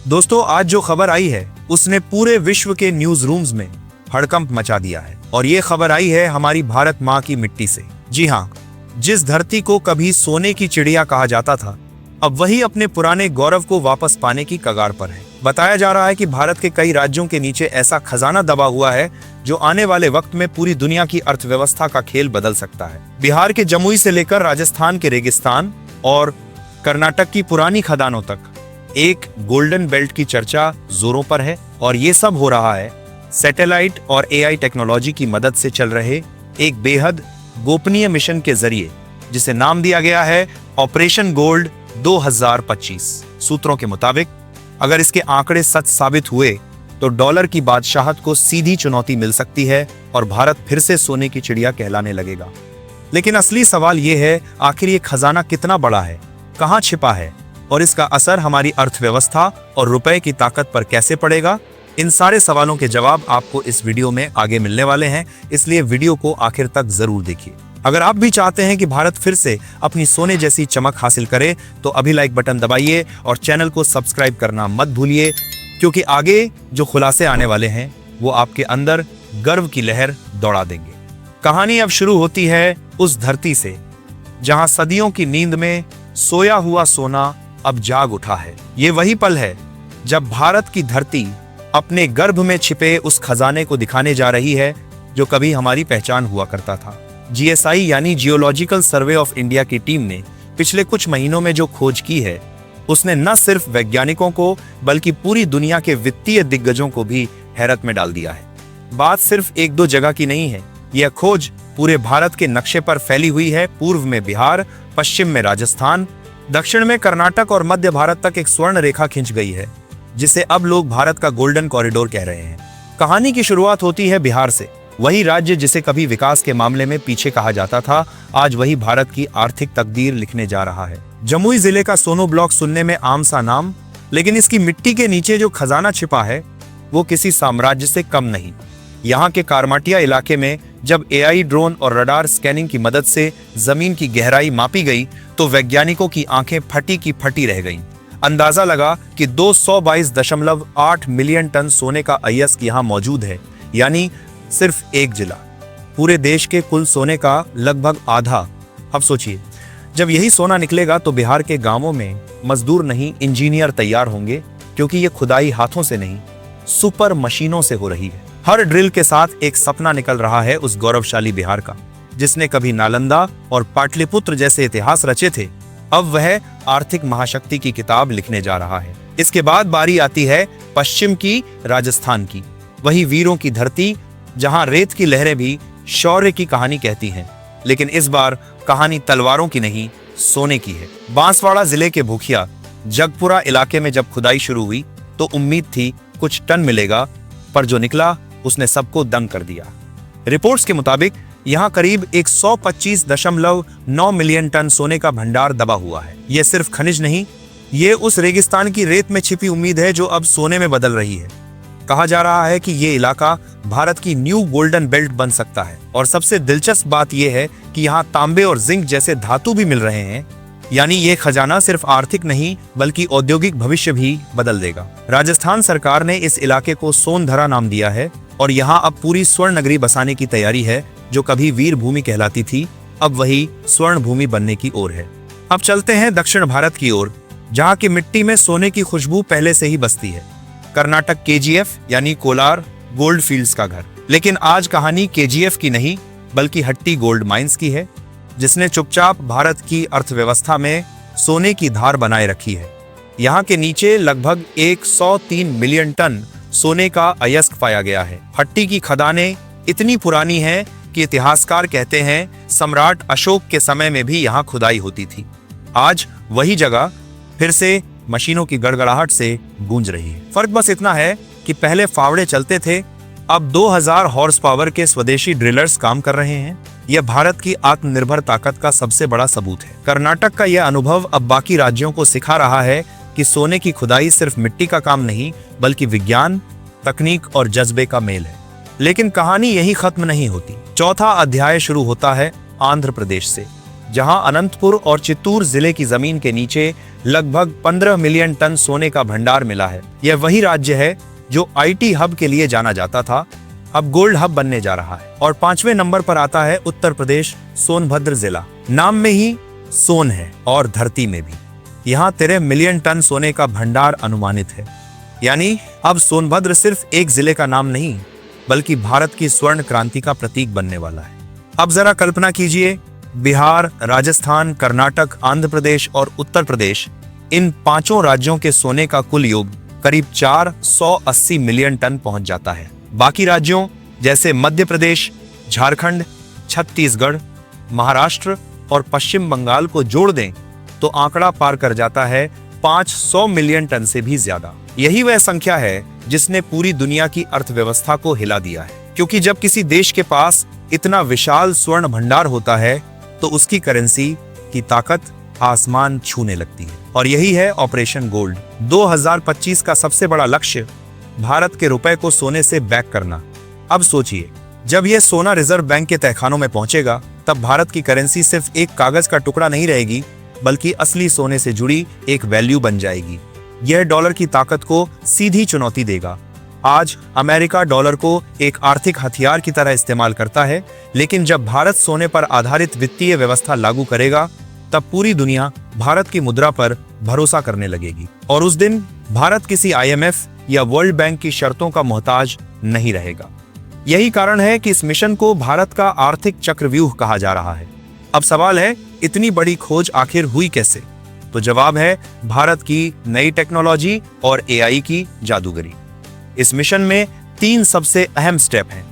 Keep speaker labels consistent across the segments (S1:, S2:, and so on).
S1: दोस्तों, आज जो खबर आई है उसने पूरे विश्व के न्यूज रूम्स में हड़कंप मचा दिया है और ये खबर आई है हमारी भारत माँ की मिट्टी से। जी हाँ, जिस धरती को कभी सोने की चिड़िया कहा जाता था, अब वही अपने पुराने गौरव को वापस पाने की कगार पर है। बताया जा रहा है कि भारत के कई राज्यों के नीचे ऐसा खजाना दबा हुआ है जो आने वाले वक्त में पूरी दुनिया की अर्थव्यवस्था का खेल बदल सकता है। बिहार के जमुई से लेकर राजस्थान के रेगिस्तान और कर्नाटक की पुरानी खदानों तक एक गोल्डन बेल्ट की चर्चा जोरों पर है और ये सब हो रहा है सैटेलाइट और एआई टेक्नोलॉजी की मदद से चल रहे एक बेहद गोपनीय मिशन के जरिए, जिसे नाम दिया गया है ऑपरेशन गोल्ड 2025। सूत्रों के मुताबिक अगर इसके आंकड़े सच साबित हुए तो डॉलर की बादशाहत को सीधी चुनौती मिल सकती है और भारत फिर से सोने की चिड़िया कहलाने लगेगा। लेकिन असली सवाल यह है, आखिर ये खजाना कितना बड़ा है, कहां छिपा है और इसका असर हमारी अर्थव्यवस्था और रुपए की ताकत पर कैसे पड़ेगा? इन सारे सवालों के जवाब आपको इस वीडियो में आगे मिलने वाले हैं, इसलिए वीडियो को आखिर तक जरूर देखिए। अगर आप भी चाहते हैं कि भारत फिर से अपनी सोने जैसी चमक हासिल करे तो अभी लाइक बटन दबाइए और चैनल को सब्सक्राइब करना मत भूलिए, क्योंकि आगे जो खुलासे आने वाले हैं वो आपके अंदर गर्व की लहर दौड़ा देंगे। कहानी अब शुरू होती है उस धरती से जहां सदियों की नींद में सोया हुआ सोना अब जाग उठा है। ये वही पल है जब भारत की धरती अपने गर्भ में छिपे उस खजाने को दिखाने जा रही है जो कभी हमारी पहचान हुआ करता था। जीएसआई यानी जियोलॉजिकल सर्वे ऑफ इंडिया की टीम ने पिछले कुछ महीनों में जो खोज की है, उसने न सिर्फ वैज्ञानिकों को बल्कि पूरी दुनिया के वित्तीय दिग्गजों को भी हैरत में डाल दिया है। बात सिर्फ एक दो जगह की नहीं है, यह खोज पूरे भारत के नक्शे पर फैली हुई है। पूर्व में बिहार, पश्चिम में राजस्थान, दक्षिण में कर्नाटक और मध्य भारत तक एक स्वर्ण रेखा खिंच गई है, जिसे अब लोग भारत का गोल्डन कॉरिडोर कह रहे हैं। कहानी की शुरुआत होती है बिहार से। वही राज्य जिसे कभी विकास के मामले में पीछे कहा जाता था, आज वही भारत की आर्थिक तकदीर लिखने जा रहा है। जमुई जिले का सोनो ब्लॉक सुनने में आम सा नाम, लेकिन इसकी मिट्टी के नीचे जो खजाना छिपा है वो किसी साम्राज्य से कम नहीं। यहाँ के कारमाटिया इलाके में जब एआई ड्रोन और रडार स्कैनिंग की मदद से जमीन की गहराई मापी गई तो वैज्ञानिकों की आंखें फटी की फटी रह गईं। अंदाजा लगा कि 222.8 मिलियन टन सोने का अयस्क यहाँ मौजूद है, यानी सिर्फ एक जिला पूरे देश के कुल सोने का लगभग आधा। अब सोचिए, जब यही सोना निकलेगा तो बिहार के गांवों में मजदूर नहीं इंजीनियर तैयार होंगे, क्योंकि ये खुदाई हाथों से नहीं सुपर मशीनों से हो रही है। हर ड्रिल के साथ एक सपना निकल रहा है उस गौरवशाली बिहार का, जिसने कभी नालंदा और पाटलिपुत्र जैसे इतिहास रचे थे। अब वह आर्थिक महाशक्ति की किताब लिखने जा रहा है। इसके बाद बारी आती है पश्चिम की, राजस्थान की, वही वीरों की धरती जहां रेत की लहरें भी शौर्य की कहानी कहती हैं। लेकिन इस बार कहानी तलवारों की नहीं, सोने की है। बांसवाड़ा जिले के भूखिया जगपुरा इलाके में जब खुदाई शुरू हुई तो उम्मीद थी कुछ टन मिलेगा, पर जो निकला उसने सबको दंग कर दिया। रिपोर्ट्स के मुताबिक यहाँ करीब 125.9 मिलियन टन सोने का भंडार दबा हुआ है। यह सिर्फ खनिज नहीं, ये उस रेगिस्तान की रेत में छिपी उम्मीद है जो अब सोने में बदल रही है। कहा जा रहा है कि ये इलाका भारत की न्यू गोल्डन बेल्ट बन सकता है। और सबसे दिलचस्प बात यह है कि यहाँ तांबे और जिंक जैसे धातु भी मिल रहे हैं, यानी ये खजाना सिर्फ आर्थिक नहीं बल्कि औद्योगिक भविष्य भी बदल देगा। राजस्थान सरकार ने इस इलाके को सोनधरा नाम दिया है और यहाँ अब पूरी स्वर्ण नगरी बसाने की तैयारी है। जो कभी वीर भूमि कहलाती थी, अब वही स्वर्ण भूमि बनने की ओर है। अब चलते हैं दक्षिण भारत की ओर, जहाँ की मिट्टी में सोने की खुशबू पहले से ही बसती है। कर्नाटक केजीएफ यानी कोलार गोल्ड फील्ड्स का घर। लेकिन आज कहानी केजीएफ की नहीं बल्कि हट्टी गोल्ड माइंस की है, जिसने चुपचाप भारत की अर्थव्यवस्था में सोने की धार बनाए रखी है। यहाँ के नीचे लगभग 103 मिलियन टन सोने का अयस्क पाया गया है। हट्टी की खदानें इतनी पुरानी हैं कि इतिहासकार कहते हैं सम्राट अशोक के समय में भी यहाँ खुदाई होती थी। आज वही जगह फिर से मशीनों की गड़गड़ाहट से गूंज रही है। फर्क बस इतना है कि पहले फावड़े चलते थे, अब 2000 हॉर्स पावर के स्वदेशी ड्रिलर्स काम कर रहे हैं। यह भारत की आत्मनिर्भर ताकत का सबसे बड़ा सबूत है। कर्नाटक का यह अनुभव अब बाकी राज्यों को सिखा रहा है कि सोने की खुदाई सिर्फ मिट्टी का काम नहीं बल्कि विज्ञान, तकनीक और जज्बे का मेल है। लेकिन कहानी यही खत्म नहीं होती। चौथा अध्याय शुरू होता है आंध्र प्रदेश से, जहां अनंतपुर और चित्तूर जिले की जमीन के नीचे लगभग 15 मिलियन टन सोने का भंडार मिला है। यह वही राज्य है जो आईटी हब के लिए जाना जाता था, अब गोल्ड हब बनने जा रहा है। और 5वें नंबर पर आता है उत्तर प्रदेश, सोनभद्र जिला। नाम में ही सोन है और धरती में भी। यहाँ 13 मिलियन टन सोने का भंडार अनुमानित है। यानी अब सोनभद्र सिर्फ एक जिले का नाम नहीं, बल्कि भारत की स्वर्ण क्रांति का प्रतीक बनने वाला है। अब जरा कल्पना कीजिए, बिहार, राजस्थान, कर्नाटक, आंध्र प्रदेश और उत्तर प्रदेश, इन 5 राज्यों के सोने का कुल योग करीब 480 मिलियन टन पहुंच जाता है। बाकी राज्यों जैसे मध्य प्रदेश, झारखंड, छत्तीसगढ़, महाराष्ट्र और पश्चिम बंगाल को जोड़ दें तो आंकड़ा पार कर जाता है 500 मिलियन टन से भी ज्यादा। यही वह संख्या है जिसने पूरी दुनिया की अर्थव्यवस्था को हिला दिया है, क्योंकि जब किसी देश के पास इतना विशाल स्वर्ण भंडार होता है तो उसकी करेंसी की ताकत आसमान छूने लगती है। और यही है ऑपरेशन गोल्ड। 2025 का सबसे बड़ा लक्ष्य भारत के रुपए को सोने से बैक करना। अब सोचिए, जब यह सोना रिजर्व बैंक के तहखानों में पहुंचेगा, तब भारत की करेंसी सिर्फ एक कागज का टुकड़ा नहीं रहेगी, बल्कि असली सोने से जुड़ी एक वैल्यू बन जाएगी। यह डॉलर की ताकत को सीधी चुनौती देगा। आज अमेरिका डॉलर को एक आर्थिक हथियार की तरह इस्तेमाल करता है, लेकिन जब भारत सोने पर आधारित वित्तीय व्यवस्था लागू करेगा, तब पूरी दुनिया भारत की मुद्रा पर भरोसा करने लगेगी। और उस दिन भारत किसी IMF या वर्ल्ड बैंक की शर्तों का मोहताज नहीं रहेगा। यही कारण है कि इस मिशन को भारत का आर्थिक चक्रव्यूह कहा जा रहा है। अब सवाल है, इतनी बड़ी खोज आखिर हुई कैसे? तो जवाब है भारत की नई टेक्नोलॉजी और AI की जादूगरी। इस मिशन में 3 सबसे अहम स्टेप हैं।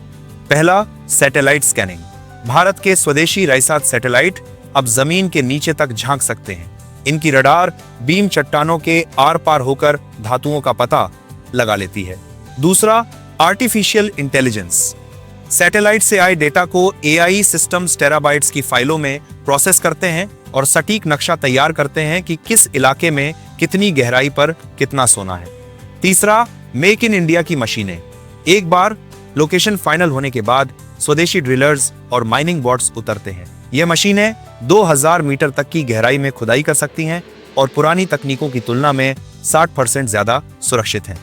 S1: पहला, सैटेलाइट स्कैनिंग। भारत के स्वदेशी राइसात सैटेलाइट अब जमीन के नीचे तक झांक सकते हैं। इनकी रडार बीम चट्टानों के आर पार होकर धातुओं का पता लगा लेती है। दूसरा, आर्टिफिशियल इंटेलिजेंस। सैटेलाइट से आए डेटा को AI सिस्टम्स टेराबाइट्स की फाइलों में प्रोसेस करते हैं और सटीक नक्शा तैयार करते हैं कि किस इलाके में कितनी गहराई पर कितना सोना है। तीसरा, मेक इन इंडिया की मशीनें। एक बार लोकेशन फाइनल होने के बाद स्वदेशी ड्रिलर्स और माइनिंग बॉट्स उतरते हैं। ये मशीनें 2000 मीटर तक की गहराई में खुदाई कर सकती हैं और पुरानी तकनीकों की तुलना में 60% ज्यादा सुरक्षित हैं।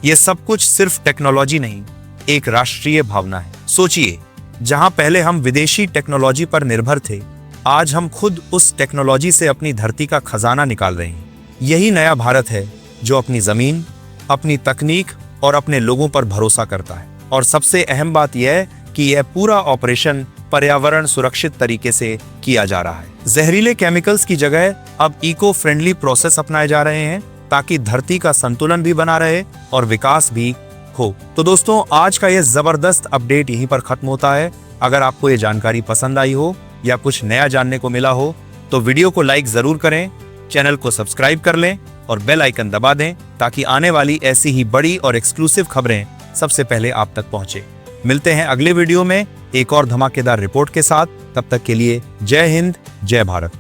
S1: ये सब कुछ सिर्फ टेक्नोलॉजी नहीं, एक राष्ट्रीय भावना है। सोचिए, जहां पहले हम विदेशी टेक्नोलॉजी पर निर्भर थे, आज हम खुद उस टेक्नोलॉजी से अपनी धरती का खजाना निकाल रहे हैं। यही नया भारत है जो अपनी जमीन, अपनी तकनीक और अपने लोगों पर भरोसा करता है। और सबसे अहम बात यह है कि यह पूरा ऑपरेशन पर्यावरण सुरक्षित तरीके से किया जा रहा है। जहरीले केमिकल्स की जगह अब इको फ्रेंडली प्रोसेस अपनाए जा रहे हैं, ताकि धरती का संतुलन भी बना रहे और विकास भी हो। तो दोस्तों, आज का यह जबरदस्त अपडेट यहीं पर खत्म होता है। अगर आपको ये जानकारी पसंद आई हो या कुछ नया जानने को मिला हो, तो वीडियो को लाइक जरूर करें, चैनल को सब्सक्राइब कर लें और बेल आइकन दबा दें, ताकि आने वाली ऐसी ही बड़ी और एक्सक्लूसिव खबरें सबसे पहले आप तक पहुंचे। मिलते हैं अगले वीडियो में एक और धमाकेदार रिपोर्ट के साथ। तब तक के लिए जय हिंद, जय भारत।